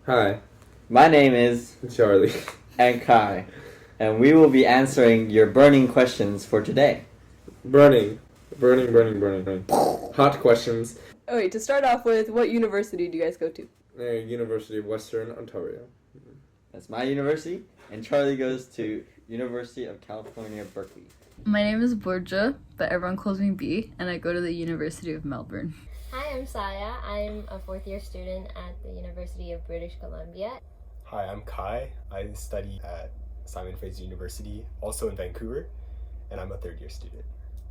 Hi, My name is Charlie. and Kai, and we will be answering your burning questions for today. Burning. Burning, burning, burning, burning. Hot questions. Okay, to start off with, what university do you guys go to? University of Western Ontario. That's my university, and Charlie goes to University of California, Berkeley. My name is Borja, but everyone calls me B, and I go to the University of Melbourne. Hi, I'm Saya. I'm a fourth year student at the University of British Columbia. Hi, I'm Kai. I study at Simon Fraser University, also in Vancouver, and I'm a third year student.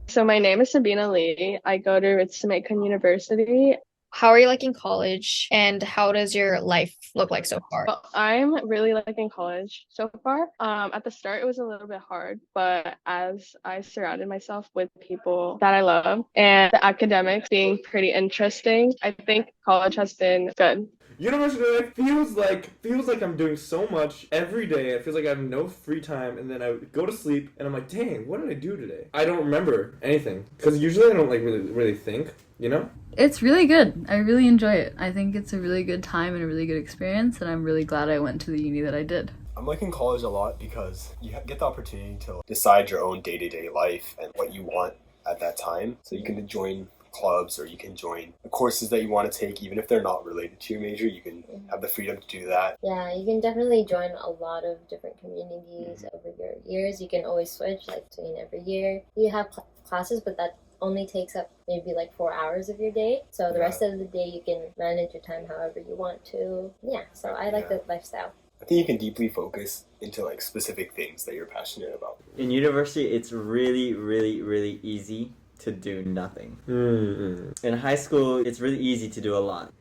So my name is Sabina Lee. I go to Ritsumeikan University. How are you liking college, and how does your life look like so far? Well, I'm really liking college so far. At the start, it was a little bit hard, but as I surrounded myself with people that I love and the academics being pretty interesting, I think college has been good. University life feels like I'm doing so much every day. It feels like I have no free time, and then I go to sleep, and I'm like, dang, what did I do today? I don't remember anything because usually I don't like really think, you know. It's really good. I really enjoy it. I think it's a really good time and a really good experience, and I'm really glad I went to the uni that I did. I'm liking college a lot because you get the opportunity to decide your own day-to-day life and what you want at that time. So you can join clubs, or you can join the courses that you want to take, even if they're not related to your major. You can have the freedom to do that. Yeah, you can definitely join a lot of different communities over your years. You can always switch, like between every year. You have classes, but that only takes up maybe like 4 hours of your day. So the rest of the day you can manage your time however you want to. Yeah, so I like the lifestyle. I think you can deeply focus into like specific things that you're passionate about. In university, it's really easy to do nothing. In high school, it's really easy to do a lot.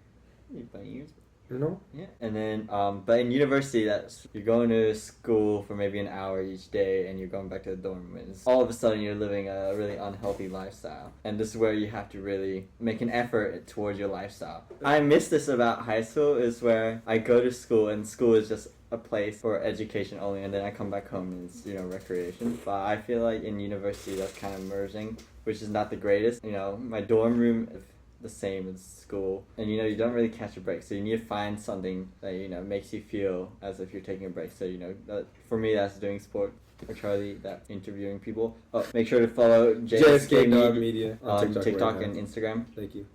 No. Yeah, and then but in university, that's you're going to school for maybe an hour each day, and you're going back to the dorm rooms. All of a sudden, you're living a really unhealthy lifestyle, and this is where you have to really make an effort towards your lifestyle. I miss this about high school, is where I go to school, and school is just a place for education only, and then I come back home and it's, recreation. But I feel like in university, that's kind of merging, which is not the greatest. My dorm room is the same as school, and you don't really catch a break, so you need to find something that makes you feel as if you're taking a break. So that, for me, that's doing sport. For Charlie, that interviewing people. Oh, make sure to follow JSK Media on TikTok right and Instagram. Thank you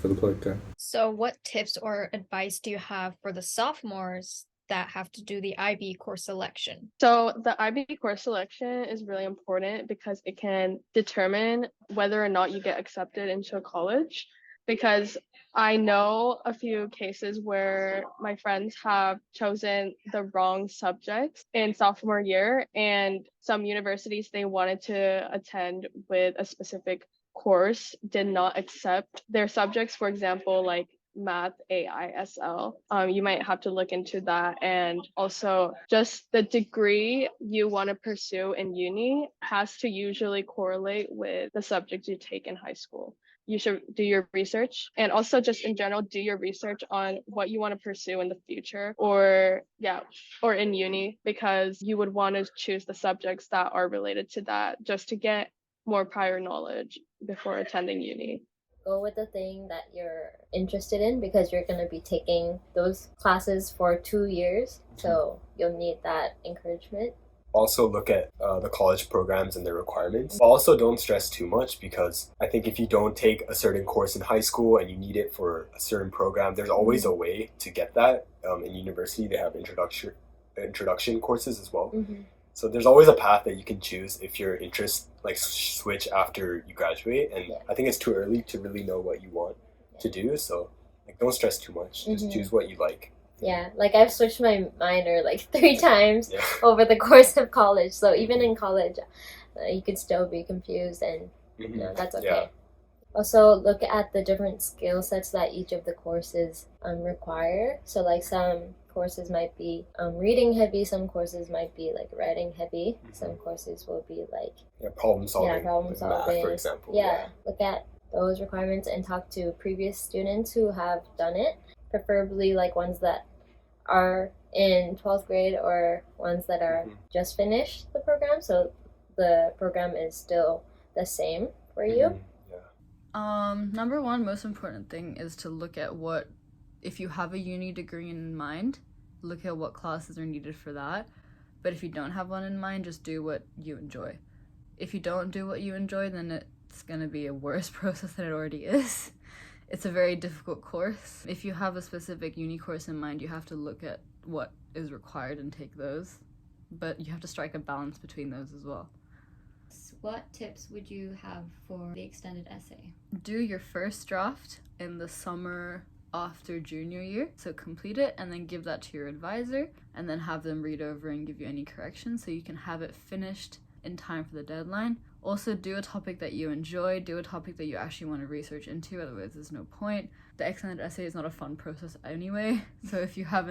for the plug, Kai. So what tips or advice do you have for the sophomores that have to do the IB course selection? So the IB course selection is really important because it can determine whether or not you get accepted into a college. Because I know a few cases where my friends have chosen the wrong subjects in sophomore year, and some universities they wanted to attend with a specific course did not accept their subjects. For example, like math, AI, SL. You might have to look into that. And also just the degree you want to pursue in uni has to usually correlate with the subjects you take in high school. You should do your research, and also just in general do your research on what you want to pursue in the future, or in uni, because you would want to choose the subjects that are related to that just to get more prior knowledge before attending uni. Go with the thing that you're interested in, because you're going to be taking those classes for 2 years, so you'll need that encouragement. Also look at the college programs and their requirements. Also, don't stress too much, because I think if you don't take a certain course in high school and you need it for a certain program, there's always a way to get that. In university, they have introduction courses as well. So there's always a path that you can choose if your interests switch after you graduate. And I think it's too early to really know what you want to do. So don't stress too much. Just choose what you like. Yeah, I've switched my minor 3 times over the course of college. So even in college, you could still be confused, and that's okay. Yeah. Also, look at the different skill sets that each of the courses require. So some courses might be reading heavy, some courses might be writing heavy, some courses will be problem solving. Math, for example. Look at those requirements and talk to previous students who have done it, preferably ones that are in 12th grade or ones that are just finished the program, so the program is still the same for you. Number one most important thing is to look at what If you have a uni degree in mind, look at what classes are needed for that. But if you don't have one in mind, just do what you enjoy. If you don't do what you enjoy, then it's going to be a worse process than it already is. It's a very difficult course. If you have a specific uni course in mind, you have to look at what is required and take those. But you have to strike a balance between those as well. What tips would you have for the extended essay? Do your first draft in the summer after junior year, so complete it and then give that to your advisor and then have them read over and give you any corrections so you can have it finished in time for the deadline. Also, do a topic that you enjoy, do a topic that you actually want to research into, otherwise there's no point. The extended essay is not a fun process anyway, so if you have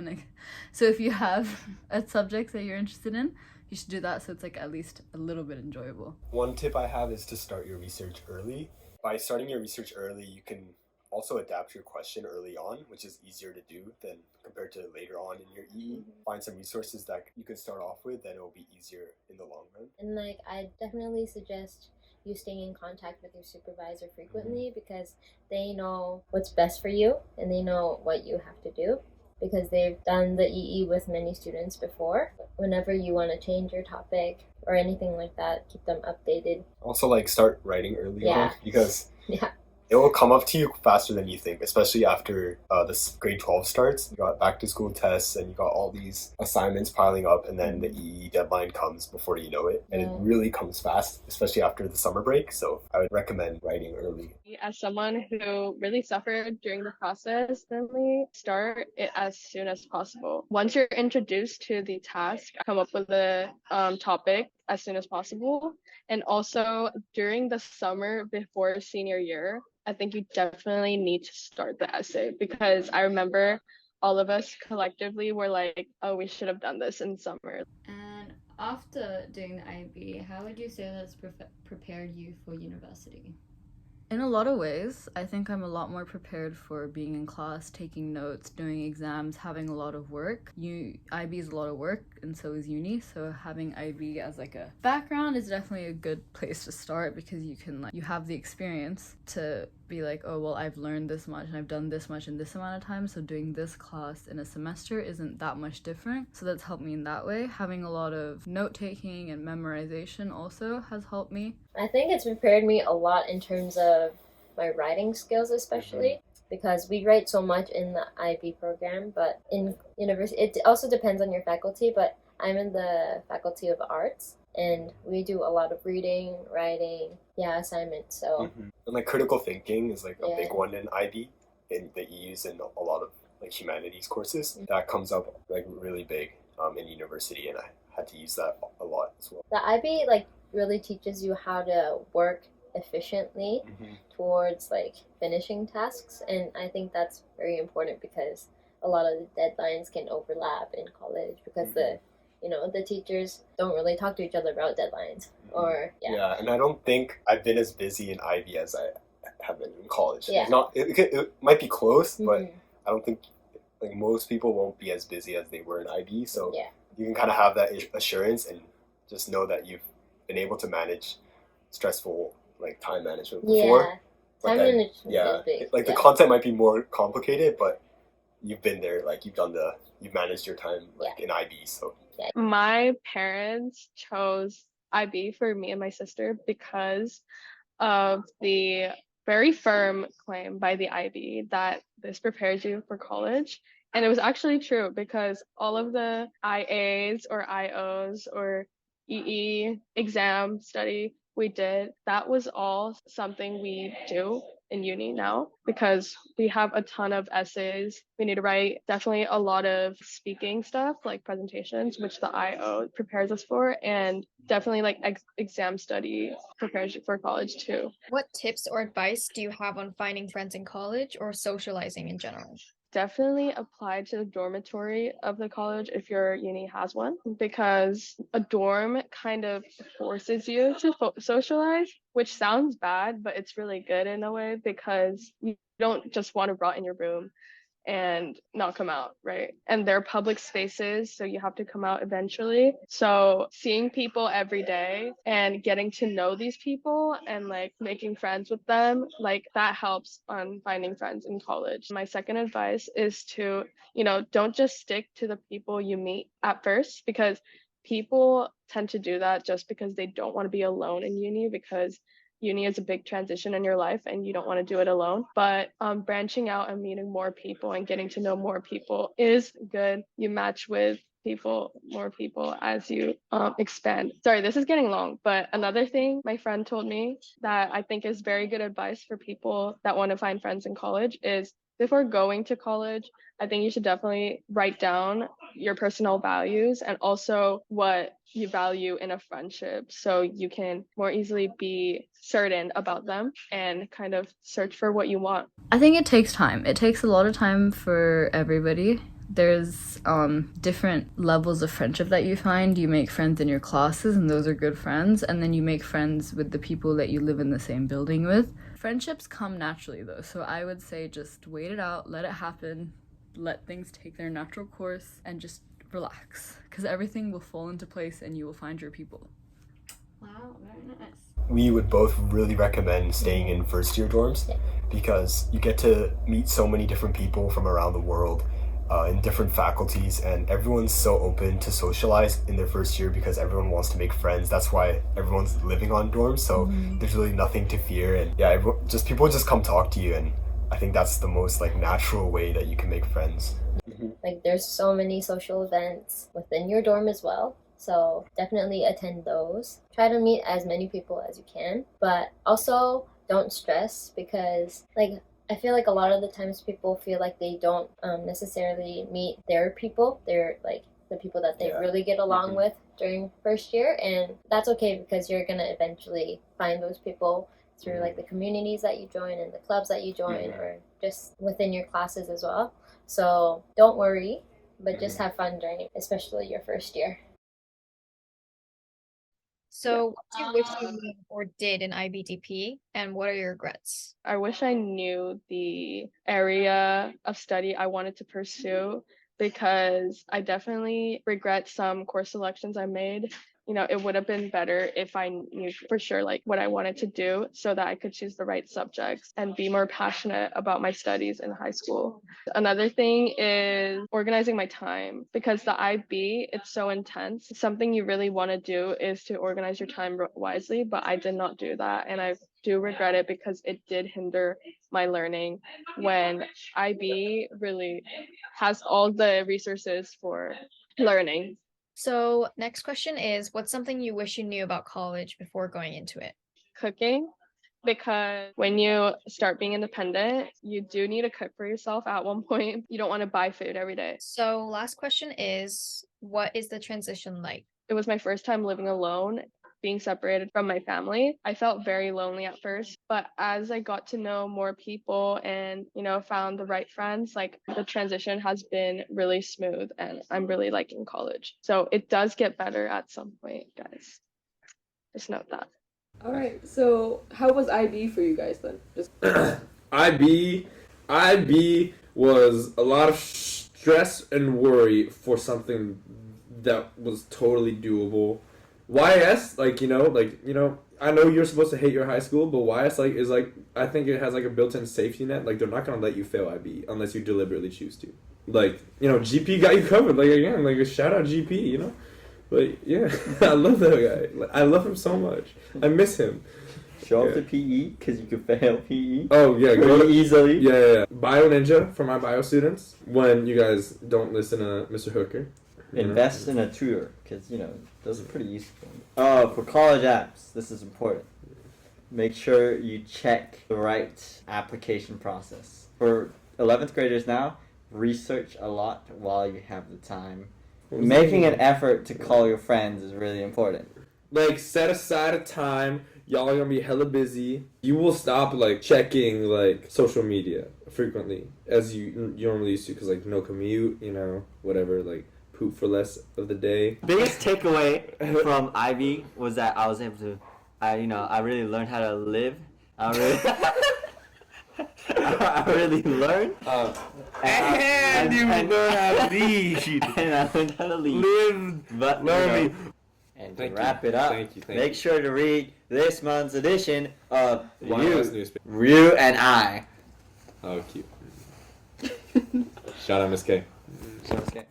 a subject that you're interested in, you should do that so it's like at least a little bit enjoyable. One tip I have is to start your research early. By starting your research early, you can also adapt your question early on, which is easier to do than compared to later on in your EE. Find some resources that you can start off with, then it'll be easier in the long run. And like, I definitely suggest you staying in contact with your supervisor frequently because they know what's best for you and they know what you have to do because they've done the EE with many students before. Whenever you want to change your topic or anything like that, keep them updated. Also, like, start writing early on because yeah. It will come up to you faster than you think, especially after this grade 12 starts. You got back to school tests and you got all these assignments piling up, and then the EE deadline comes before you know it. And it really comes fast, especially after the summer break. So I would recommend writing early. As someone who really suffered during the process, definitely start it as soon as possible. Once you're introduced to the task, come up with a topic as soon as possible. And also during the summer before senior year, I think you definitely need to start the essay because I remember all of us collectively were like, oh, we should have done this in summer. And after doing the IB, how would you say that's prepared you for university? In a lot of ways, I think I'm a lot more prepared for being in class, taking notes, doing exams, having a lot of work. IB is a lot of work, and so is uni, so having IB as like a background is definitely a good place to start because you have the experience to be like, oh, well, I've learned this much and I've done this much in this amount of time, so doing this class in a semester isn't that much different. So that's helped me in that way. Having a lot of note-taking and memorization also has helped me. I think it's prepared me a lot in terms of my writing skills, especially because we write so much in the IB program, but in university, it also depends on your faculty, but I'm in the Faculty of Arts, and we do a lot of reading, writing, assignments, so. And like critical thinking is like a big one in IB that you use in a lot of like humanities courses. That comes up like really big in university, and I had to use that a lot as well. The IB like really teaches you how to work efficiently towards like finishing tasks, and I think that's very important because a lot of the deadlines can overlap in college because the teachers don't really talk to each other about deadlines or and I don't think I've been as busy in IB as I have been in college. Yeah. It might be close, but I don't think like most people won't be as busy as they were in IB, so you can kind of have that assurance and just know that you've been able to manage stressful like time management before. Time management is big. Like the content might be more complicated, but you've been there, like you've managed your time like in IB, so. My parents chose IB for me and my sister because of the very firm claim by the IB that this prepares you for college. And it was actually true because all of the IAs or IOs or EE exam study we did, that was all something we do in uni now because we have a ton of essays. We need to write definitely a lot of speaking stuff like presentations, which the IO prepares us for, and definitely like exam study prepares you for college too. What tips or advice do you have on finding friends in college or socializing in general? Definitely apply to the dormitory of the college if your uni has one, because a dorm kind of forces you to socialize, which sounds bad, but it's really good in a way because you don't just want to rot in your room and not come out, right? And they're public spaces, so you have to come out eventually. So seeing people every day and getting to know these people and like making friends with them, like that helps on finding friends in college. My second advice is to, don't just stick to the people you meet at first, because people tend to do that just because they don't want to be alone in uni, because uni is a big transition in your life and you don't want to do it alone. But branching out and meeting more people and getting to know more people is good. You match with more people as you expand. Sorry, this is getting long, but another thing my friend told me that I think is very good advice for people that want to find friends in college is, before going to college, I think you should definitely write down your personal values and also what you value in a friendship, so you can more easily be certain about them and kind of search for what you want. I think it takes time. It takes a lot of time for everybody. There's different levels of friendship that you find. You make friends in your classes, and those are good friends. And then you make friends with the people that you live in the same building with. Friendships come naturally, though. So I would say just wait it out, let it happen, let things take their natural course, and just relax. Because everything will fall into place, and you will find your people. Wow, very nice. We would both really recommend staying in first year dorms because you get to meet so many different people from around the world in different faculties, and everyone's so open to socialize in their first year because everyone wants to make friends. That's why everyone's living on dorms, so there's really nothing to fear, and people just come talk to you, and I think that's the most like natural way that you can make friends. Like there's so many social events within your dorm as well. So definitely attend those. Try to meet as many people as you can, but also don't stress, because like I feel like a lot of the times people feel like they don't necessarily meet their people. They're like the people that they really get along with during first year, and that's okay because you're gonna eventually find those people through like the communities that you join and the clubs that you join, or just within your classes as well. So don't worry, but just have fun during, especially your first year. So, what do you wish you knew or did in IBDP, and what are your regrets? I wish I knew the area of study I wanted to pursue, because I definitely regret some course selections I made. It would have been better if I knew for sure like what I wanted to do, so that I could choose the right subjects and be more passionate about my studies in high school. Another thing is organizing my time, because the IB, it's so intense. Something you really want to do is to organize your time wisely, but I did not do that, and I do regret it because it did hinder my learning, when IB really has all the resources for learning. So, next question is, what's something you wish you knew about college before going into it? Cooking, because when you start being independent, you do need to cook for yourself at one point. You don't want to buy food every day. So, last question is, what is the transition like? It was my first time living alone, being separated from my family. I felt very lonely at first, but as I got to know more people and, found the right friends, like the transition has been really smooth, and I'm really liking college. So it does get better at some point, guys. Just note that. All right. So, how was IB for you guys then? Just IB was a lot of stress and worry for something that was totally doable. YS, I know you're supposed to hate your high school, but YS is I think it has like a built-in safety net. Like they're not gonna let you fail IB unless you deliberately choose to. GP got you covered. A shout out GP, But yeah, I love that guy. I love him so much. I miss him. Show up to PE because you could fail PE. Oh yeah, pretty easily. Yeah. Bio Ninja for my bio students. When you guys don't listen to Mr. Hooker. Invest in a tutor, because, those are pretty useful. For college apps, this is important. Make sure you check the right application process. For 11th graders now, research a lot while you have the time. Making an effort to call your friends is really important. Set aside a time. Y'all are gonna be hella busy. You will stop, checking, social media frequently, as you normally used to, because, no commute, whatever, poop for less of the day. Biggest takeaway from IB was that I was able to, I really learned how to live. I really learned. And you learn how to lead. And I learned how to lead. Live, But learning. And to Thank you. wrap it up, Thank you. make sure to read this month's edition of YS newspaper. Ryu and I. Oh, cute. Shout out Miss K. So, okay.